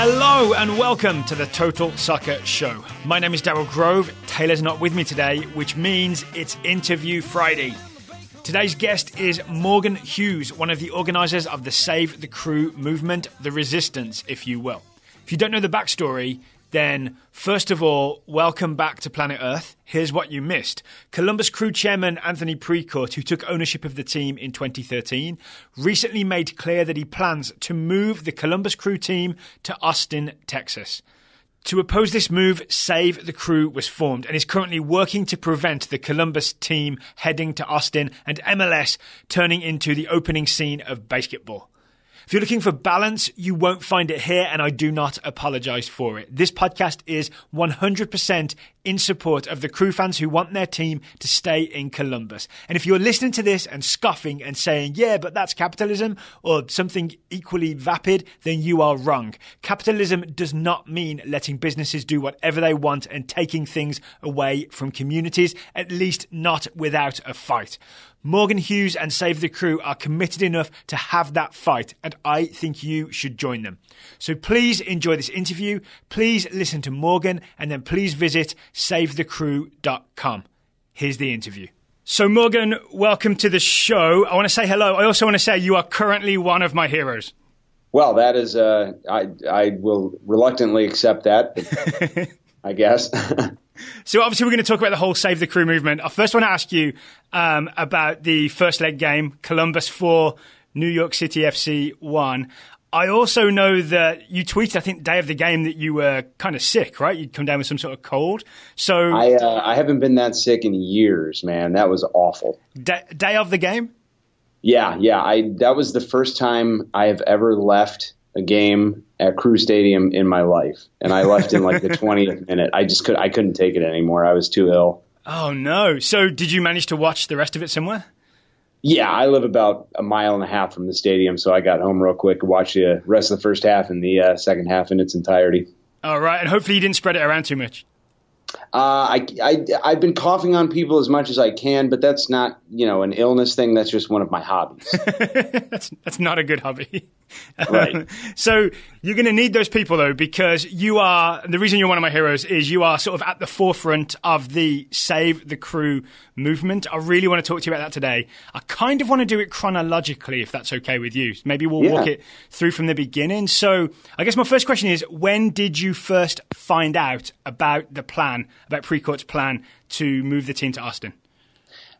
Hello and welcome to the Total Soccer Show. My name is Daryl Grove. Taylor's not with me today, which means it's Interview Friday. Today's guest is Morgan Hughes, one of the organisers of the Save the Crew movement, the Resistance, if you will. If you don't know the backstory, then first of all, welcome back to planet Earth. Here's what you missed. Columbus Crew chairman Anthony Precourt, who took ownership of the team in 2013, recently made clear that he plans to move the Columbus Crew team to Austin, Texas. To oppose this move, Save the Crew was formed and is currently working to prevent the Columbus team heading to Austin and MLS turning into the opening scene of basketball. If you're looking for balance, you won't find it here, and I do not apologise for it. This podcast is 100% in support of the Crew fans who want their team to stay in Columbus. And if you're listening to this and scoffing and saying, yeah, but that's capitalism, or something equally vapid, then you are wrong. Capitalism does not mean letting businesses do whatever they want and taking things away from communities, at least not without a fight. Morgan Hughes and Save the Crew are committed enough to have that fight, and I think you should join them. So please enjoy this interview, please listen to Morgan, and then please visit savethecrew.com. Here's the interview. So Morgan, welcome to the show. I want to say hello. I also want to say you are currently one of my heroes. Well, that is, I will reluctantly accept that, I guess. So obviously we're going to talk about the whole Save the Crew movement. I first want to ask you about the first leg game, Columbus 4, New York City FC 1. I also know that you tweeted, I think, day of the game that you were kind of sick, right? You'd come down with some sort of cold. So I haven't been that sick in years, man. That was awful. Day of the game? Yeah. That was the first time I have ever left a game at Crew Stadium in my life. And I left in like the 20th minute. I couldn't take it anymore. I was too ill. Oh, no. So did you manage to watch the rest of it somewhere? Yeah, I live about a mile and a half from the stadium, so I got home real quick and watched the rest of the first half and the second half in its entirety. All right, and hopefully you didn't spread it around too much. I've been coughing on people as much as I can, but that's not, an illness thing. That's just one of my hobbies. That's not a good hobby. Right. So you're going to need those people, though, because the reason you're one of my heroes is you are sort of at the forefront of the Save the Crew movement. I really want to talk to you about that today. I kind of want to do it chronologically, if that's okay with you. Maybe we'll walk it through from the beginning. So I guess my first question is, when did you first find out about the plan, about Precourt's plan to move the team to Austin?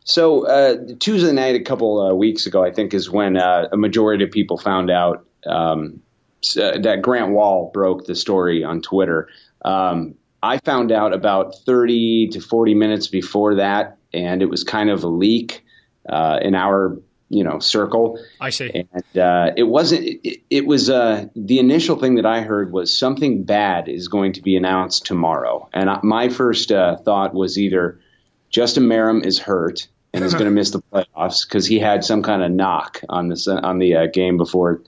So Tuesday night, a couple weeks ago, I think, is when a majority of people found out that Grant Wall broke the story on Twitter. I found out about 30 to 40 minutes before that, and it was kind of a leak in our circle. I see. And it wasn't. It was the initial thing that I heard was something bad is going to be announced tomorrow, and my first thought was either Justin Merrim is hurt and is going to miss the playoffs because he had some kind of knock on the game before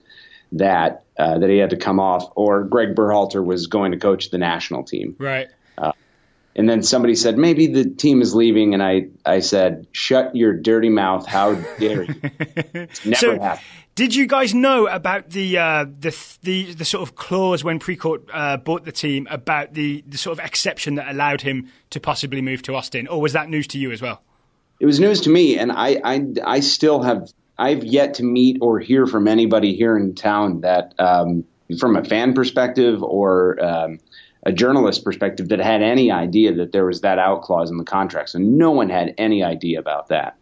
that he had to come off, or Greg Berhalter was going to coach the national team. Right. And then somebody said, maybe the team is leaving. And I said, shut your dirty mouth. How dare you? It's never happened. Did you guys know about the sort of clause when Precourt bought the team about the sort of exception that allowed him to possibly move to Austin? Or was that news to you as well? It was news to me. And I still I've yet to meet or hear from anybody here in town that from a fan perspective or a journalist perspective that had any idea that there was that out clause in the contract. So no one had any idea about that.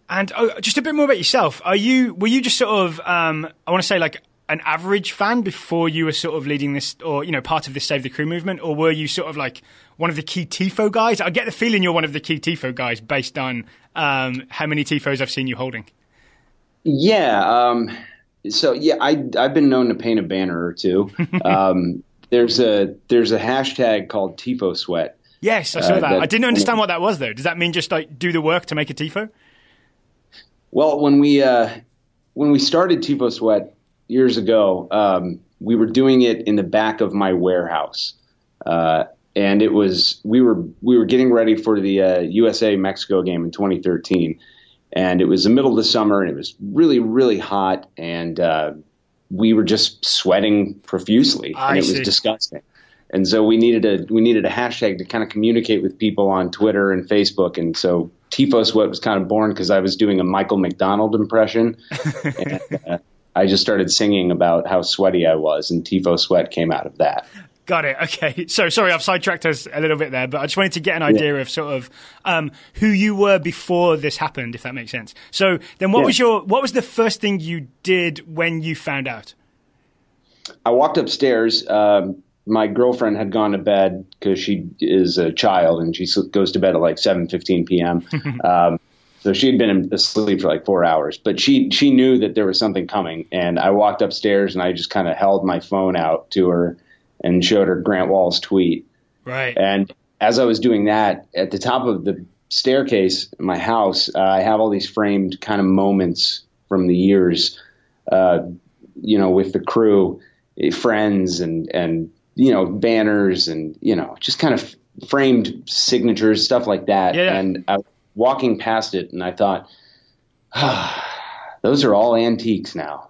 And just a bit more about yourself. Were you just sort of, I want to say like an average fan before you were sort of leading this or, part of this Save the Crew movement? Or were you sort of like one of the key TIFO guys? I get the feeling you're one of the key TIFO guys based on how many TIFOs I've seen you holding. Yeah. I've been known to paint a banner or two. There's a hashtag called Tifo Sweat. Yes, I saw that. I didn't understand what that was, though. Does that mean just like do the work to make a Tifo? Well, when we started Tifo Sweat years ago, we were doing it in the back of my warehouse, and it was we were getting ready for the USA Mexico game in 2013, and it was the middle of the summer, and it was really really hot, and we were just sweating profusely, and it was disgusting. And so we needed a hashtag to kind of communicate with people on Twitter and Facebook. And so Tifo Sweat was kind of born because I was doing a Michael McDonald impression. And I just started singing about how sweaty I was, and Tifo Sweat came out of that. Got it. Okay. So sorry, I've sidetracked us a little bit there, but I just wanted to get an idea of sort of who you were before this happened, if that makes sense. So then what was the first thing you did when you found out? I walked upstairs. My girlfriend had gone to bed because she is a child, and she goes to bed at like 7:15 p.m. So she had been asleep for like 4 hours, but she knew that there was something coming. And I walked upstairs, and I just kind of held my phone out to her and showed her Grant Wall's tweet. Right. And as I was doing that, at the top of the staircase in my house, I have all these framed kind of moments from the years, with the crew, friends, and banners, and just kind of framed signatures, stuff like that. Yeah. And I was walking past it, and I thought, those are all antiques now.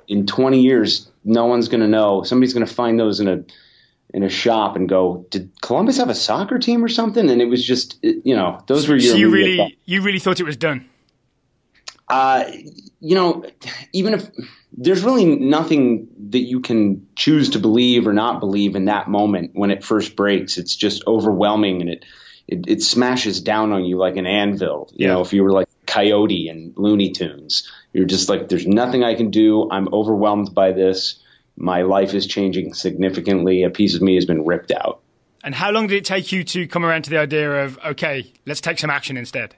In 20 years, no one's going to know. Somebody's going to find those in a shop and go, did Columbus have a soccer team or something? And it was just, those were your. So you really thought it was done. Even if there's really nothing that you can choose to believe or not believe in that moment when it first breaks, it's just overwhelming, and it smashes down on you like an anvil. If you were like Coyote and Looney Tunes, you're just like, there's nothing I can do. I'm overwhelmed by this. My life is changing significantly. A piece of me has been ripped out. And how long did it take you to come around to the idea of, okay, let's take some action instead?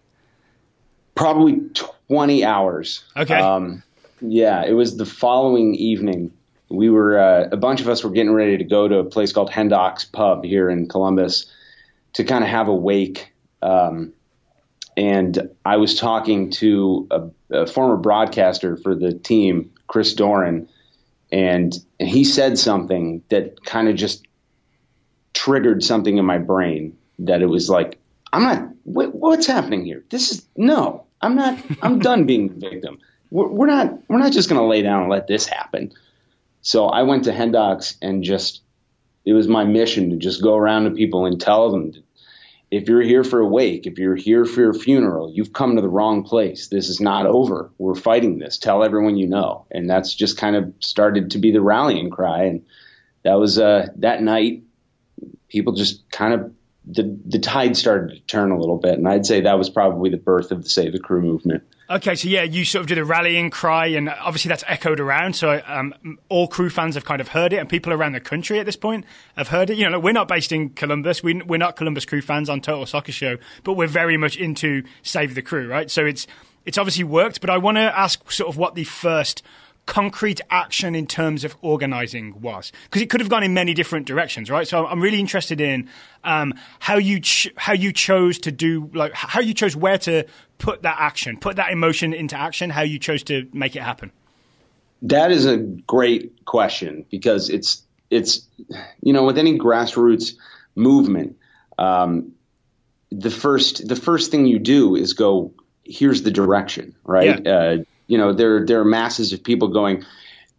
Probably 20 hours. Okay. It was the following evening. We were, a bunch of us were getting ready to go to a place called Hendocks Pub here in Columbus to kind of have a wake. And I was talking to a former broadcaster for the team, Chris Doran, and he said something that kind of just triggered something in my brain, that it was like, what's happening here? I'm done being the victim. We're not just going to lay down and let this happen. So I went to Hendocks, and it was my mission to just go around to people and tell them, if you're here for a wake, if you're here for a funeral, you've come to the wrong place. This is not over. We're fighting this. Tell everyone you know. And that's just kind of started to be the rallying cry. And that was that night, people just kind of, the tide started to turn a little bit. And I'd say that was probably the birth of the Save the Crew movement. Okay, so you sort of did a rallying cry, and obviously that's echoed around. So all crew fans have kind of heard it, and people around the country at this point have heard it. We're not based in Columbus. We're not Columbus Crew fans on Total Soccer Show, but we're very much into Save the Crew, right? So it's obviously worked, but I want to ask sort of what the first concrete action in terms of organizing was, because it could have gone in many different directions, right? So I'm really interested in how you chose to do, like, how you chose where to put that emotion into action, how you chose to make it happen. That is a great question, because it's with any grassroots movement, the first thing you do is go, here's the direction, right? Yeah. There are masses of people going,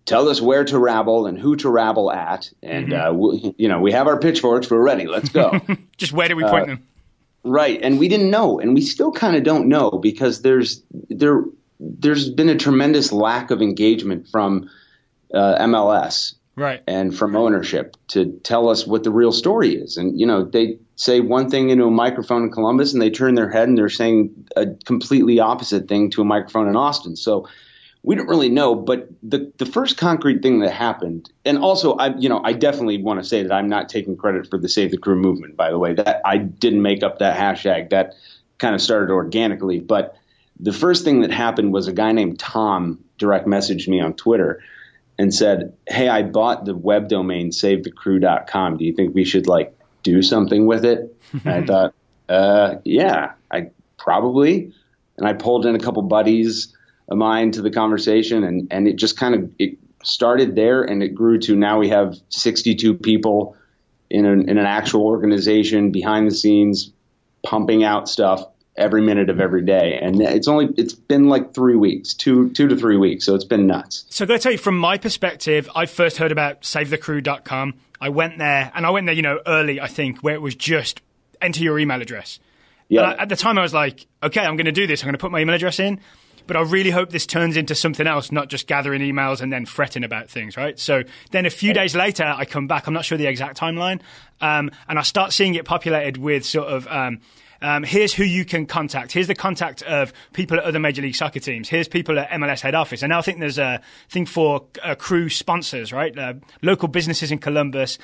tell us where to rabble and who to rabble at. And, we have our pitchforks. We're ready. Let's go. Just where do we point them? Right. And we didn't know. And we still kind of don't know, because there's been a tremendous lack of engagement from MLS. Right. And from ownership to tell us what the real story is. And, they say one thing into a microphone in Columbus, and they turn their head and they're saying a completely opposite thing to a microphone in Austin. So we don't really know. But the first concrete thing that happened, and also, I definitely want to say that I'm not taking credit for the Save the Crew movement, by the way. That I didn't make up that hashtag. That kind of started organically. But the first thing that happened was a guy named Tom direct messaged me on Twitter and said, hey, I bought the web domain savethecrew.com. Do you think we should do something with it? And I thought, yeah, I probably. And I pulled in a couple buddies of mine to the conversation, and it just it started there, and it grew to now we have 62 people in an actual organization behind the scenes pumping out stuff every minute of every day. And it's been like 3 weeks, 2 to 3 weeks. So it's been nuts. So I've got to tell you, from my perspective, I first heard about SaveTheCrew.com. I went there, early, I think, where it was just enter your email address. Yeah. At the time, I was like, okay, I'm going to do this. I'm going to put my email address in. But I really hope this turns into something else, not just gathering emails and then fretting about things, right? So then a few days later, I come back. I'm not sure the exact timeline. And I start seeing it populated with sort of, here's who you can contact. Here's the contact of people at other Major League Soccer teams. Here's people at MLS head office. And now I think there's a thing for crew sponsors, right? Local businesses in Columbus,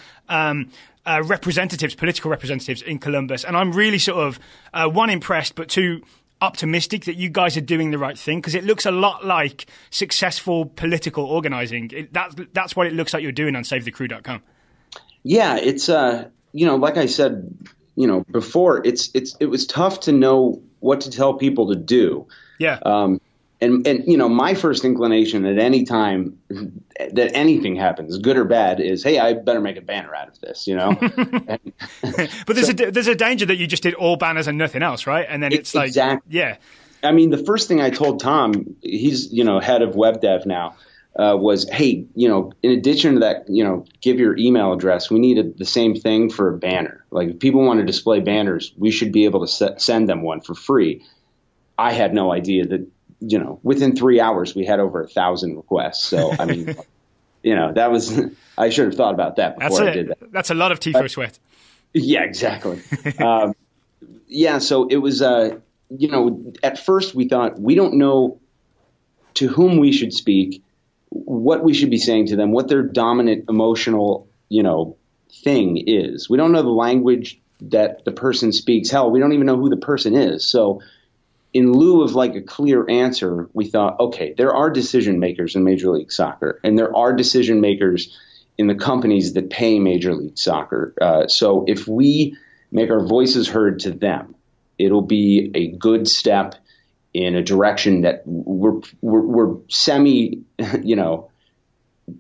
representatives, political representatives in Columbus. And I'm really sort of, one, impressed, but two, optimistic that you guys are doing the right thing, because it looks a lot like successful political organizing. That's what it looks like you're doing on SaveTheCrew.com. Yeah, it's like I said, before, it was tough to know what to tell people to do. Yeah. And my first inclination at any time that anything happens, good or bad, is, hey, I better make a banner out of this, But there's a danger that you just did all banners and nothing else, right? And then it's like, exactly. Yeah. I mean, the first thing I told Tom, he's, head of web dev now, was, hey, in addition to that, give your email address. We needed the same thing for a banner. Like, if people want to display banners, we should be able to send them one for free. I had no idea that, within 3 hours, we had over 1,000 requests. So, I mean, that was, I should have thought about that before I did that. That's a lot of Tifo sweat. Yeah, exactly. So it was, at first we thought, we don't know to whom we should speak, what we should be saying to them, what their dominant emotional, thing is. We don't know the language that the person speaks. Hell, we don't even know who the person is. So in lieu of like a clear answer, we thought, okay, there are decision makers in Major League Soccer, and there are decision makers in the companies that pay Major League Soccer. So if we make our voices heard to them, it'll be a good step in a direction that we're semi,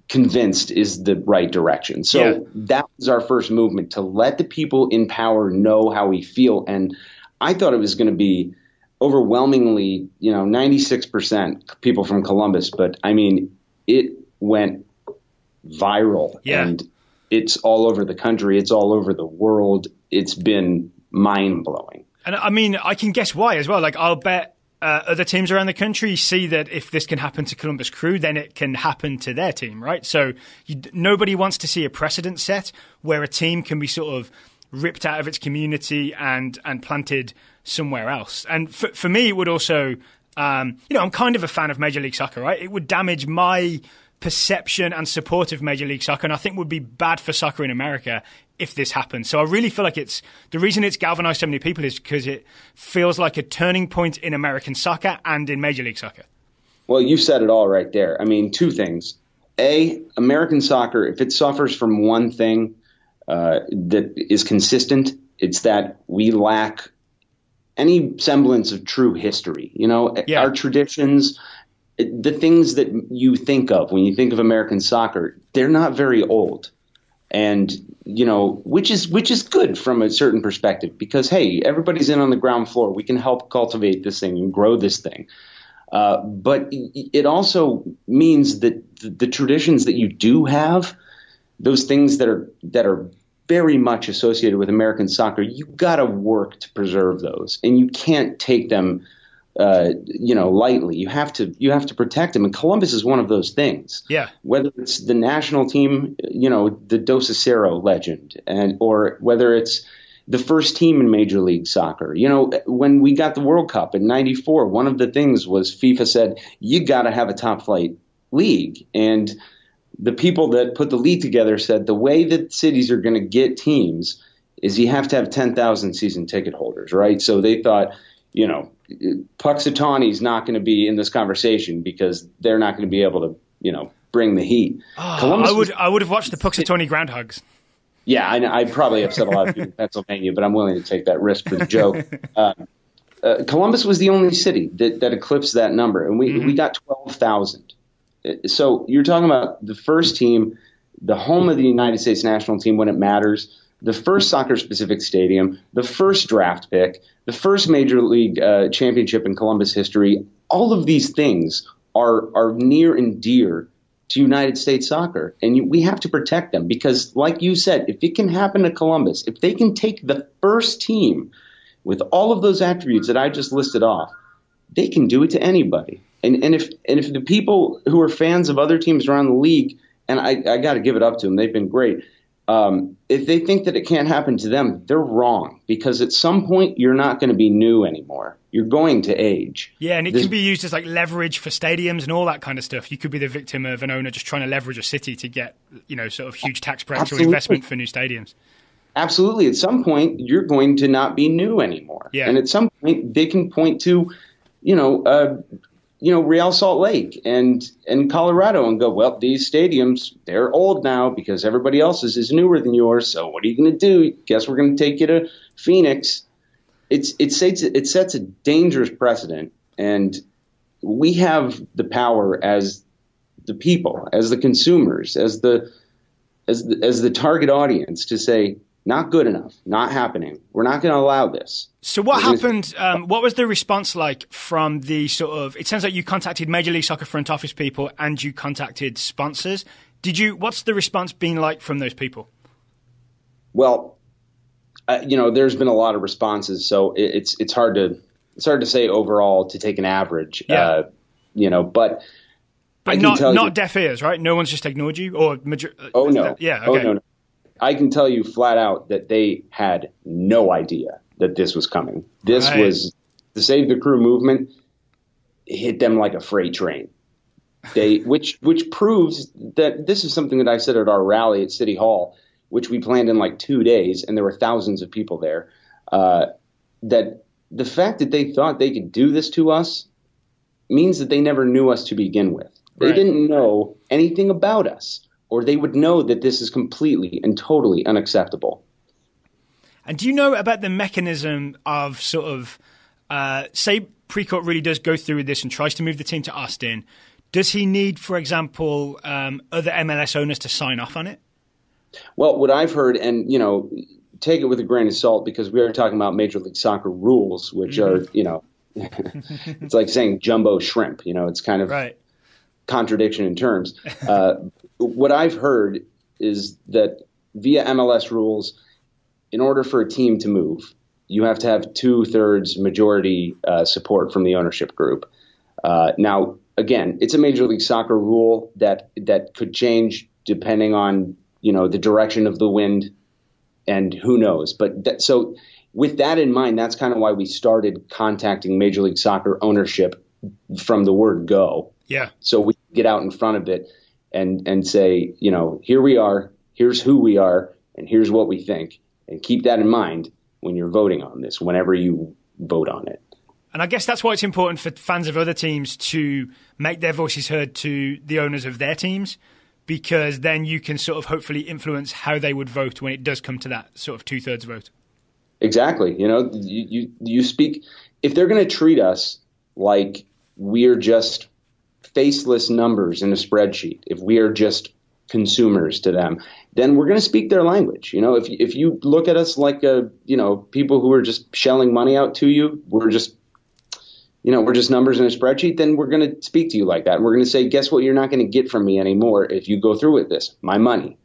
convinced is the right direction. So That was our first movement, to let the people in power know how we feel. And I thought it was going to be overwhelmingly, 96% people from Columbus, but I mean, it went viral and it's all over the country. It's all over the world. It's been mind blowing. And I mean, I can guess why as well. Like, I'll bet other teams around the country see that if this can happen to Columbus Crew, then it can happen to their team, right? So nobody wants to see a precedent set where a team can be sort of ripped out of its community and planted somewhere else. And for me, it would also, I'm kind of a fan of Major League Soccer, right? It would damage my perception and support of Major League Soccer, and I think would be bad for soccer in America if this happens. So I really feel like the reason it's galvanized so many people is because it feels like a turning point in American soccer and in Major League Soccer. Well, you said it all right there. I mean, two things. A, American soccer, if it suffers from one thing that is consistent, it's that we lack any semblance of true history. Our traditions, the things that you think of when you think of American soccer, they're not very old. And, which is good from a certain perspective, because, hey, everybody's in on the ground floor. We can help cultivate this thing and grow this thing. But it also means that the traditions that you do have, those things that are very much associated with American soccer, you got to work to preserve those, and you can't take them, lightly. You have to protect them. And Columbus is one of those things. Yeah. Whether it's the national team, the Dos Acero legend, or whether it's the first team in Major League Soccer. When we got the World Cup in '94, one of the things was FIFA said, you got to have a top flight league. And the people that put the league together said the way that cities are going to get teams is you have to have 10,000 season ticket holders, right? So they thought, Puxatawny's not going to be in this conversation because they're not going to be able to, bring the heat. Oh, I would have watched the Puxatawny Groundhogs. Yeah, I probably upset a lot of people in Pennsylvania, but I'm willing to take that risk for the joke. Columbus was the only city that eclipsed that number, and we got 12,000. So you're talking about the first team, the home of the United States national team when it matters, the first soccer-specific stadium, the first draft pick, the first Major League championship in Columbus history. All of these things are near and dear to United States soccer, and we have to protect them because, like you said, if it can happen to Columbus, if they can take the first team with all of those attributes that I just listed off, they can do it to anybody. And if the people who are fans of other teams around the league, and I got to give it up to them, they've been great. If they think that it can't happen to them, they're wrong, because at some point you're not going to be new anymore. You're going to age. Yeah, and it can be used as like leverage for stadiums and all that kind of stuff. You could be the victim of an owner just trying to leverage a city to get, sort of huge tax breaks or investment for new stadiums. Absolutely. At some point, you're going to not be new anymore. Yeah. And at some point, they can point to, Real Salt Lake and Colorado and go, well, these stadiums, they're old now because everybody else's is newer than yours. So what are you going to do? Guess we're going to take you to Phoenix. It sets a dangerous precedent, and we have the power as the people, as the consumers, as the target audience to say, not good enough, not happening. We're not going to allow this. So what happened? What was the response like from the sort of? It sounds like you contacted Major League Soccer front office people and you contacted sponsors. What's the response been like from those people? Well, there's been a lot of responses, so it's hard to say overall to take an average. Yeah. But I can tell not you, deaf ears, right? No one's just ignored you, or oh no, yeah, okay. Oh no. I can tell you flat out that they had no idea that this was coming. This was the Save the Crew movement hit them like a freight train. Which proves that this is something that I said at our rally at City Hall, which we planned in like 2 days, and there were thousands of people there. That the fact that they thought they could do this to us means that they never knew us to begin with. They didn't know anything about us, or they would know that this is completely and totally unacceptable. And do you know about the mechanism of sort of, say Precourt really does go through with this and tries to move the team to Austin, does he need, for example, other MLS owners to sign off on it? Well, what I've heard, and, take it with a grain of salt, because we are talking about Major League Soccer rules, which are, it's like saying jumbo shrimp, it's kind of contradiction in terms. What I've heard is that via MLS rules, in order for a team to move, you have to have 2/3 majority support from the ownership group. Now, again, it's a Major League Soccer rule that could change depending on the direction of the wind, and who knows. But so with that in mind, that's kind of why we started contacting Major League Soccer ownership from the word go. Yeah. So we get out in front of it and say, here we are, here's who we are, and here's what we think. And keep that in mind when you're voting on this, whenever you vote on it. And I guess that's why it's important for fans of other teams to make their voices heard to the owners of their teams, because then you can sort of hopefully influence how they would vote when it does come to that sort of 2/3 vote. Exactly. You speak, if they're going to treat us like we're just faceless numbers in a spreadsheet, if we are just consumers to them, then we're going to speak their language. If you look at us like people who are just shelling money out to you, we're just numbers in a spreadsheet, then we're going to speak to you like that. And we're going to say, guess what? You're not going to get from me anymore if you go through with this, my money.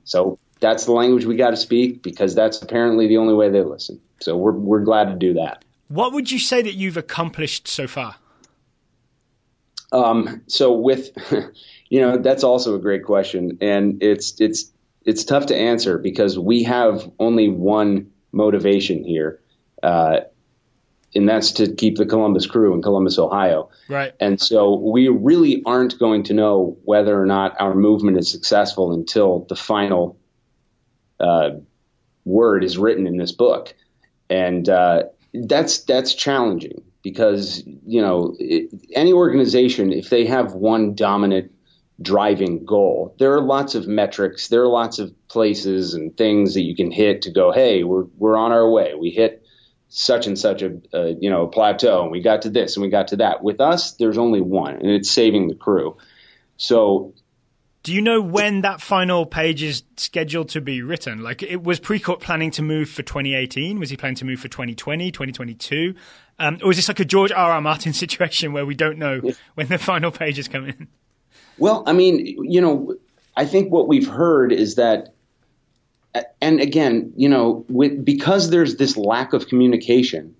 So that's the language we got to speak, because that's apparently the only way they listen. So we're glad to do that. What would you say that you've accomplished so far? So with, that's also a great question, and it's tough to answer because we have only one motivation here, and that's to keep the Columbus Crew in Columbus, Ohio. Right. And so we really aren't going to know whether or not our movement is successful until the final word is written in this book, and that's challenging. Because, any organization, if they have one dominant driving goal, there are lots of metrics, there are lots of places and things that you can hit to go, hey, we're on our way. We hit such and such a plateau, and we got to this and we got to that. With us, there's only one, and it's saving the crew. So Do you know when that final page is scheduled to be written? Like, it was Precourt planning to move for 2018? Was he planning to move for 2020, 2022? Or is this like a George R.R. Martin situation where we don't know when the final page is coming? Well, I mean, I think what we've heard is that, and again, because there's this lack of communication,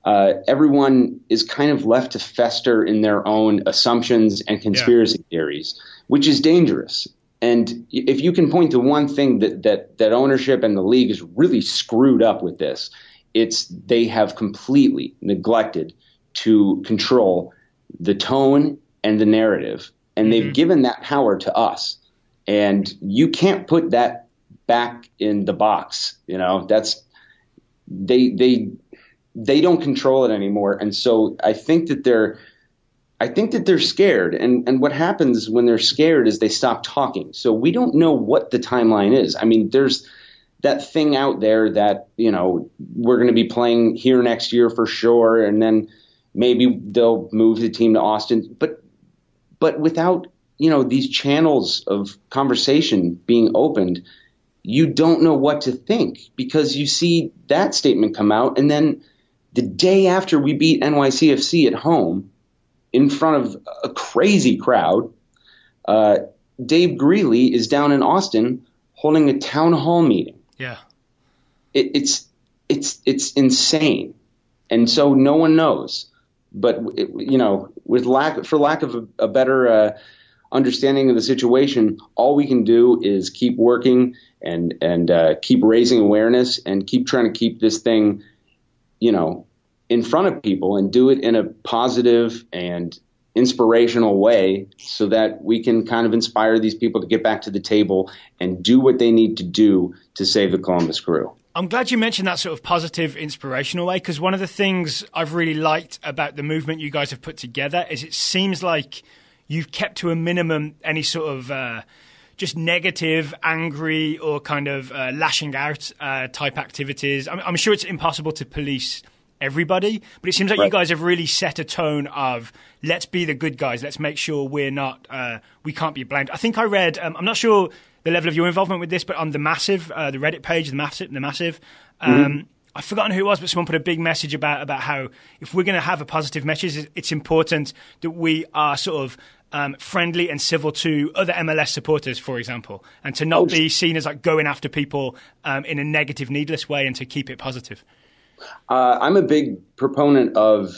everyone is kind of left to fester in their own assumptions and conspiracy theories, which is dangerous. And if you can point to one thing that ownership and the league is really screwed up with this, it's they have completely neglected to control the tone and the narrative. And they've given that power to us. And you can't put that back in the box. That's they don't control it anymore. And so I think that they're scared. And what happens when they're scared is they stop talking. So we don't know what the timeline is. I mean, there's that thing out there that, we're going to be playing here next year for sure. And then maybe they'll move the team to Austin. But without, these channels of conversation being opened, you don't know what to think, because you see that statement come out. And then the day after we beat NYCFC at home in front of a crazy crowd, Dave Greeley is down in Austin holding a town hall meeting. Yeah. It's insane. And so no one knows. But, for lack of a better understanding of the situation, all we can do is keep working and keep raising awareness and keep trying to keep this thing, in front of people, and do it in a positive and inspirational way so that we can kind of inspire these people to get back to the table and do what they need to do to save the Columbus Crew. I'm glad you mentioned that sort of positive, inspirational way, because one of the things I've really liked about the movement you guys have put together is it seems like you've kept to a minimum any sort of just negative, angry, or kind of lashing out type activities. I'm sure it's impossible to police everybody, but it seems like you guys have really set a tone of let's be the good guys. Let's make sure we're not, we can't be blamed. I think I read, I'm not sure the level of your involvement with this, but on the Massive, the Reddit page, the Massive, I've forgotten who it was, but someone put a big message about how if we're going to have a positive message, it's important that we are sort of friendly and civil to other MLS supporters, for example, and to not be seen as like going after people in a negative, needless way, and to keep it positive. I'm a big proponent of,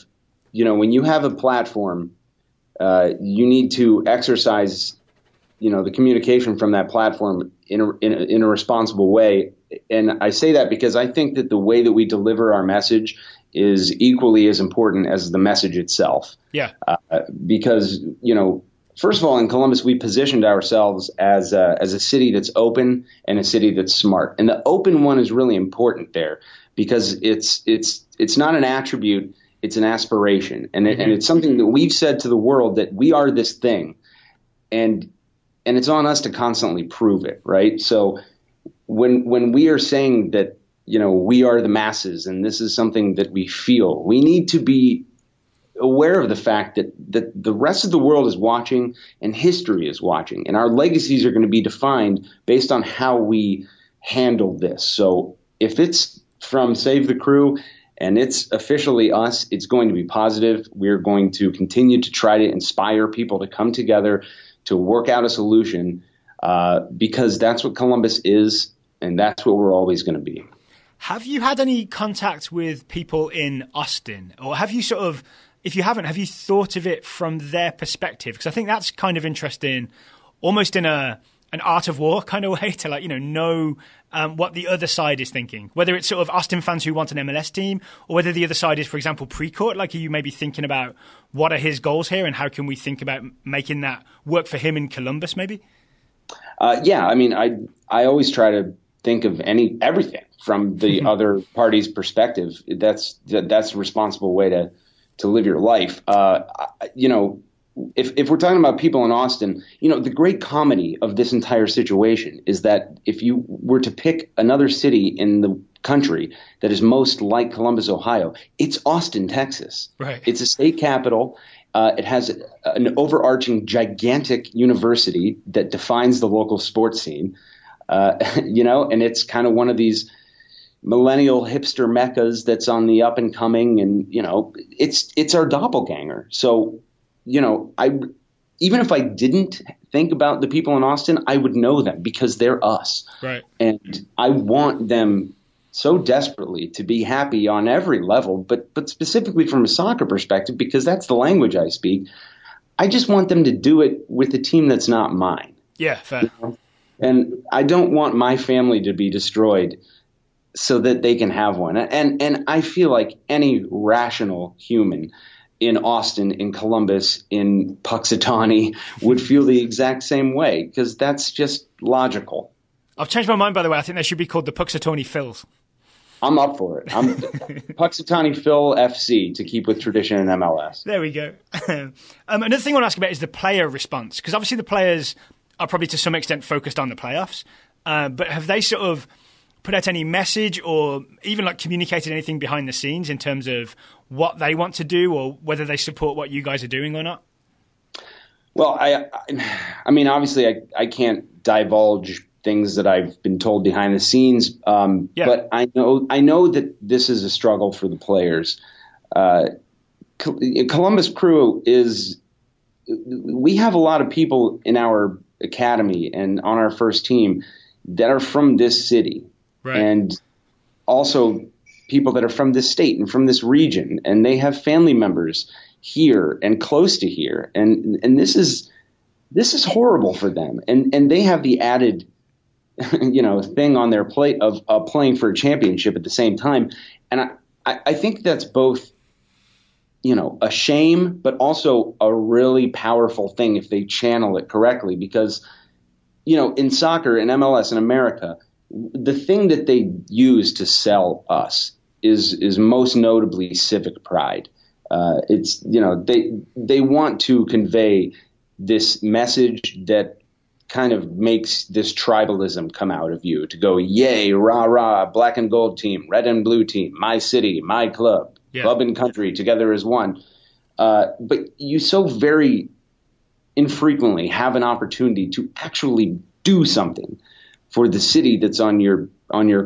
when you have a platform, you need to exercise the communication from that platform in a responsible way. And I say that because I think that the way that we deliver our message is equally as important as the message itself. Yeah. Because, first of all, in Columbus, we positioned ourselves as a city that's open and a city that's smart. And the open one is really important there because it's not an attribute, it's an aspiration. And it's something that we've said to the world that we are this thing. And it's on us to constantly prove it, right? So when we are saying that, we are the masses and this is something that we feel, we need to be aware of the fact that the rest of the world is watching and history is watching. And our legacies are going to be defined based on how we handle this. So if it's from Save the Crew and it's officially us, it's going to be positive. We're going to continue to try to inspire people to come together to work out a solution because that's what Columbus is, and that's what we're always going to be. Have you had any contact with people in Austin? Or have you sort of, if you haven't, have you thought of it from their perspective? Because I think that's kind of interesting, almost in an art of war kind of way to know what the other side is thinking. Whether it's sort of Austin fans who want an MLS team or whether the other side is, for example, Precourt. Like, are you maybe thinking about what are his goals here and how can we think about making that work for him in Columbus maybe? Yeah, I mean, I always try to think of everything from the other party's perspective. That's a responsible way to live your life. If we're talking about people in Austin, the great comedy of this entire situation is that if you were to pick another city in the country that is most like Columbus, Ohio, it's Austin, Texas. Right. It's a state capital, It has an overarching gigantic university that defines the local sports scene, and it's kind of one of these millennial hipster meccas that's on the up and coming, and it's our doppelganger. So even if I didn't think about the people in Austin, I would know them because they're us. Right. And I want them so desperately to be happy on every level, but specifically from a soccer perspective, because that's the language I speak. I just want them to do it with a team that's not mine. Yeah, fair. And I don't want my family to be destroyed so that they can have one. And I feel like any rational human in Austin, in Columbus, in Puxatawny would feel the exact same way, because that's just logical. I've changed my mind, by the way. I think they should be called the Puxatawny Phils. I'm up for it. I'm Puxatawny Phil FC to keep with tradition in MLS. There we go. Another thing I want to ask about is the player response, because obviously the players are probably to some extent focused on the playoffs, but have they sort of put out any message or even like communicated anything behind the scenes in terms of what they want to do or whether they support what you guys are doing or not? Well, I mean, obviously I can't divulge things that I've been told behind the scenes, but I know that this is a struggle for the players. Columbus Crew we have a lot of people in our academy and on our first team that are from this city. Right. And also people that are from this state and from this region, and they have family members here and close to here. And this is horrible for them. And they have the added, thing on their plate of playing for a championship at the same time. And I think that's both, a shame, but also a really powerful thing if they channel it correctly, because, in soccer, in MLS, in America, the thing that they use to sell us is most notably civic pride. It's they want to convey this message that kind of makes this tribalism come out of you, to go, yay, rah, rah, black and gold team, red and blue team, my city, my club, club and country together as one. But you so very infrequently have an opportunity to actually do something for the city that's on your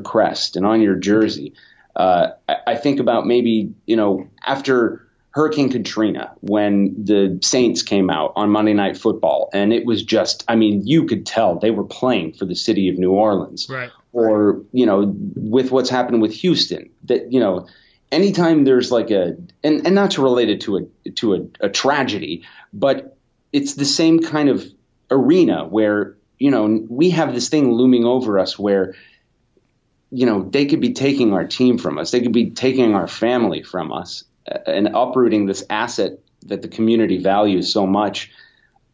crest and on your jersey. I think about maybe, after Hurricane Katrina, when the Saints came out on Monday Night Football, and it was just, you could tell they were playing for the city of New Orleans. Right. Or, with what's happened with Houston, that, anytime there's like and not to relate it to a tragedy, but it's the same kind of arena where, we have this thing looming over us where, they could be taking our team from us. They could be taking our family from us and uprooting this asset that the community values so much.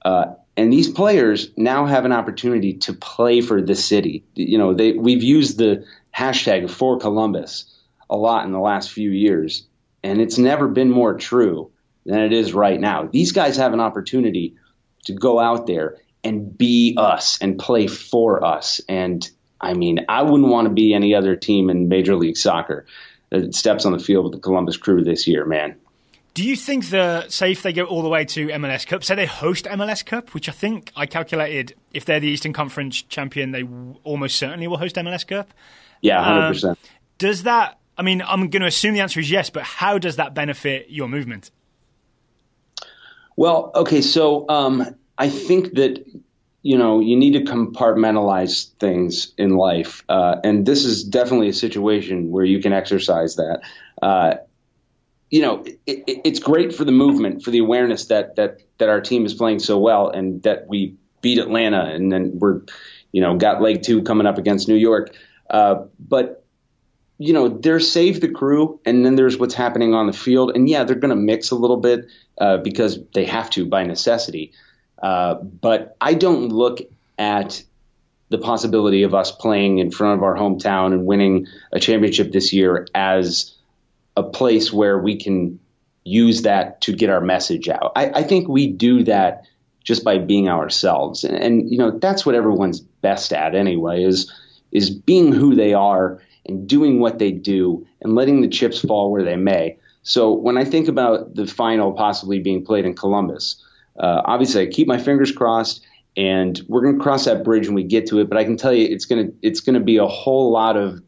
And these players now have an opportunity to play for the city. We've used the hashtag for Columbus a lot in the last few years, and it's never been more true than it is right now. These guys have an opportunity to go out there and be us and play for us. And I wouldn't want to be any other team in Major League Soccer that steps on the field with the Columbus Crew this year, man. Do you think say if they go all the way to MLS Cup, say they host MLS Cup, which I think I calculated if they're the Eastern Conference champion, they almost certainly will host MLS Cup. Yeah, 100%. Does that, I'm going to assume the answer is yes, but how does that benefit your movement? Well, okay, so I think that, you need to compartmentalize things in life. And this is definitely a situation where you can exercise that. It's great for the movement, for the awareness that our team is playing so well and that we beat Atlanta and then we're, got leg 2 coming up against New York. But there's Save the Crew, and then there's what's happening on the field. And yeah, they're going to mix a little bit because they have to by necessity. But I don't look at the possibility of us playing in front of our hometown and winning a championship this year as a place where we can use that to get our message out. I think we do that just by being ourselves. And that's what everyone's best at anyway, is being who they are and doing what they do and letting the chips fall where they may. So when I think about the final possibly being played in Columbus, obviously I keep my fingers crossed, and we're going to cross that bridge when we get to it. But I can tell you it's going to be a whole lot of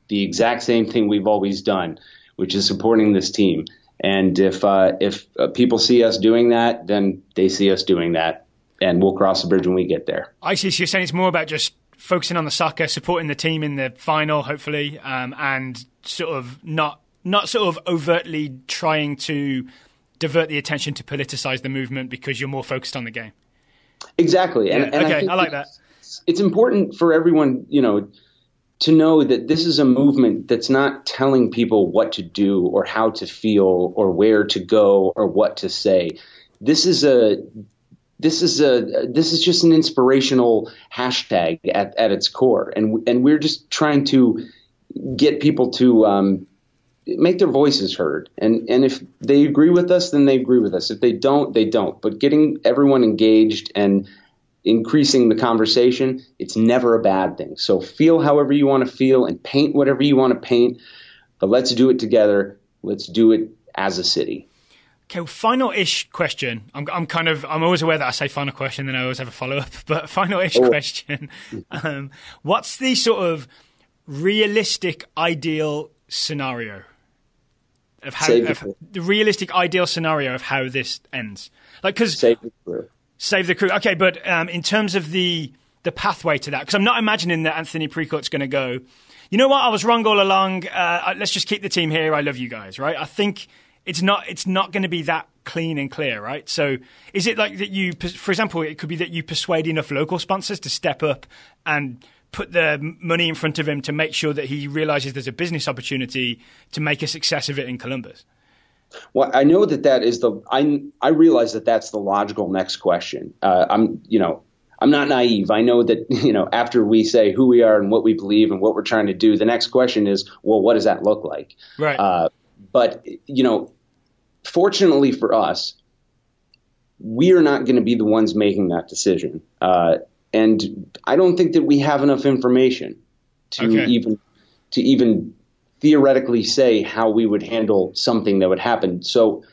the exact same thing we've always done, which is supporting this team. And if people see us doing that, then they see us doing that, and we'll cross the bridge when we get there. I see. So you're saying it's more about just focusing on the soccer, supporting the team in the final, hopefully, and sort of not sort of overtly trying to divert the attention to politicize the movement because you're more focused on the game. Exactly. Yeah. And okay, I like that. It's important for everyone, to know that this is a movement that's not telling people what to do or how to feel or where to go or what to say. This is just an inspirational hashtag at its core, and we're just trying to get people to make their voices heard. And if they agree with us, then they agree with us. If they don't, they don't. But getting everyone engaged and increasing the conversation, it's never a bad thing. So feel however you want to feel and paint whatever you want to paint, but let's do it together. Let's do it as a city. Okay, well, final-ish question. I'm always aware that I say final question, then I always have a follow-up, but final-ish question. What's the sort of realistic ideal scenario of how the realistic ideal scenario of how this ends? Like, because Save the crew. Okay, but in terms of the pathway to that, because I'm not imagining that Anthony Precourt's going to go, you know what, I was wrong all along. Let's just keep the team here. I love you guys, right? I think it's not going to be that clean and clear, right? So is it like that you, for example, it could be that you persuade enough local sponsors to step up and put the money in front of him to make sure that he realizes there's a business opportunity to make a success of it in Columbus? Well, I know that is I realize that that's the logical next question. I'm not naive. I know that, after we say who we are and what we believe and what we're trying to do, the next question is, well, what does that look like? Right. But, fortunately for us, we are not going to be the ones making that decision. And I don't think that we have enough information to even theoretically say how we would handle something that would happen. So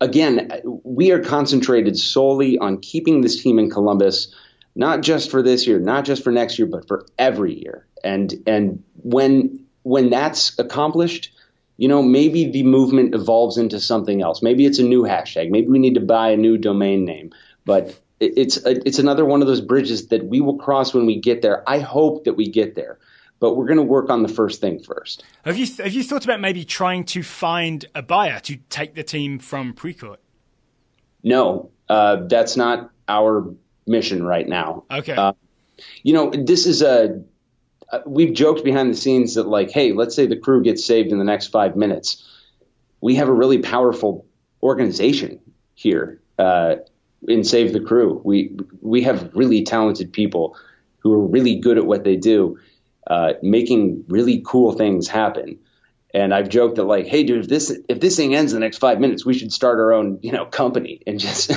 again, we are concentrated solely on keeping this team in Columbus, not just for this year, not just for next year, but for every year. And when that's accomplished, maybe the movement evolves into something else. Maybe it's a new hashtag. Maybe we need to buy a new domain name, but it's another one of those bridges that we will cross when we get there. I hope that we get there. But we're going to work on the first thing first. Have you thought about maybe trying to find a buyer to take the team from Precourt? No, that's not our mission right now. Okay. This is we've joked behind the scenes that, like, hey, let's say the crew gets saved in the next 5 minutes. We have a really powerful organization here in Save the Crew. We have really talented people who are really good at what they do. Making really cool things happen. And I've joked that, like, hey, dude, if this thing ends in the next 5 minutes, we should start our own, company and just,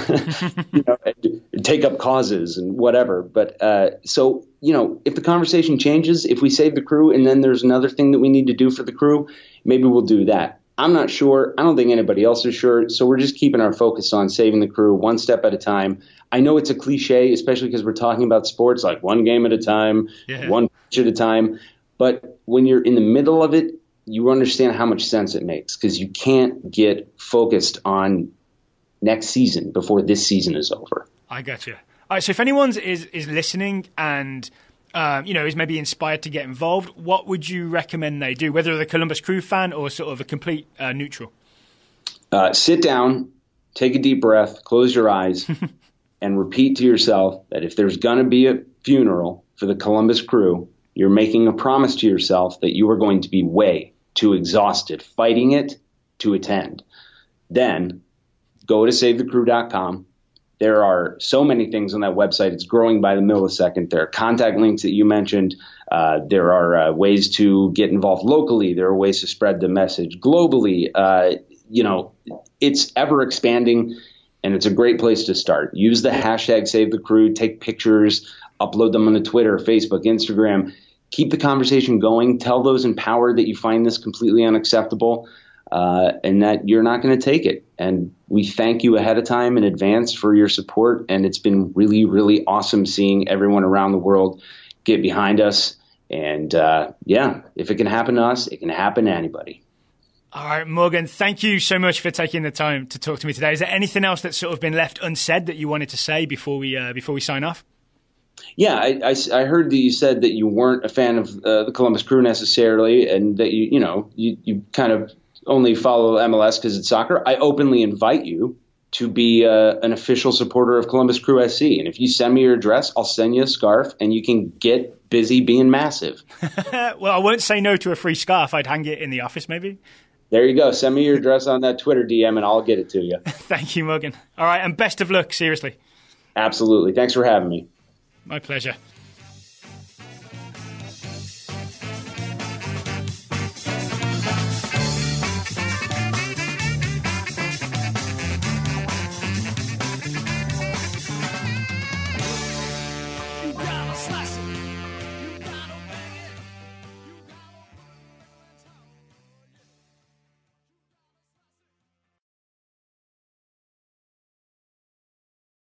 take up causes and whatever. But so, if the conversation changes, if we save the crew and then there's another thing that we need to do for the crew, maybe we'll do that. I'm not sure. I don't think anybody else is sure. So we're just keeping our focus on saving the crew one step at a time. I know it's a cliche, especially because we're talking about sports, like one game at a time, one pitch at a time. But when you're in the middle of it, you understand how much sense it makes, because you can't get focused on next season before this season is over. I got you. All right, so if anyone is listening and is maybe inspired to get involved, what would you recommend they do, whether they're a Columbus Crew fan or sort of a complete neutral? Sit down, take a deep breath, close your eyes, and repeat to yourself that if there's going to be a funeral for the Columbus Crew, you're making a promise to yourself that you are going to be way too exhausted fighting it to attend. Then go to SaveTheCrew.com. There are so many things on that website. It's growing by the millisecond. There are contact links that you mentioned. There are ways to get involved locally. There are ways to spread the message globally. It's ever expanding, and it's a great place to start. Use the hashtag SaveTheCrew. Take pictures, upload them on Twitter, Facebook, Instagram. Keep the conversation going. Tell those in power that you find this completely unacceptable. and that you're not going to take it. And we thank you ahead of time in advance for your support. And it's been really, really awesome seeing everyone around the world get behind us. And if it can happen to us, it can happen to anybody. All right, Morgan, thank you so much for taking the time to talk to me today. Is there anything else that's sort of been left unsaid that you wanted to say before we sign off? Yeah, I heard that you said that you weren't a fan of the Columbus Crew necessarily, and that you kind of only follow MLS because it's soccer. I openly invite you to be an official supporter of Columbus Crew SC. And if you send me your address, I'll send you a scarf, and you can get busy being massive. Well, I won't say no to a free scarf. I'd hang it in the office maybe. There you go. Send me your address on that Twitter DM, and I'll get it to you. Thank you, Morgan. All right, and best of luck, seriously. Absolutely. Thanks for having me. My pleasure.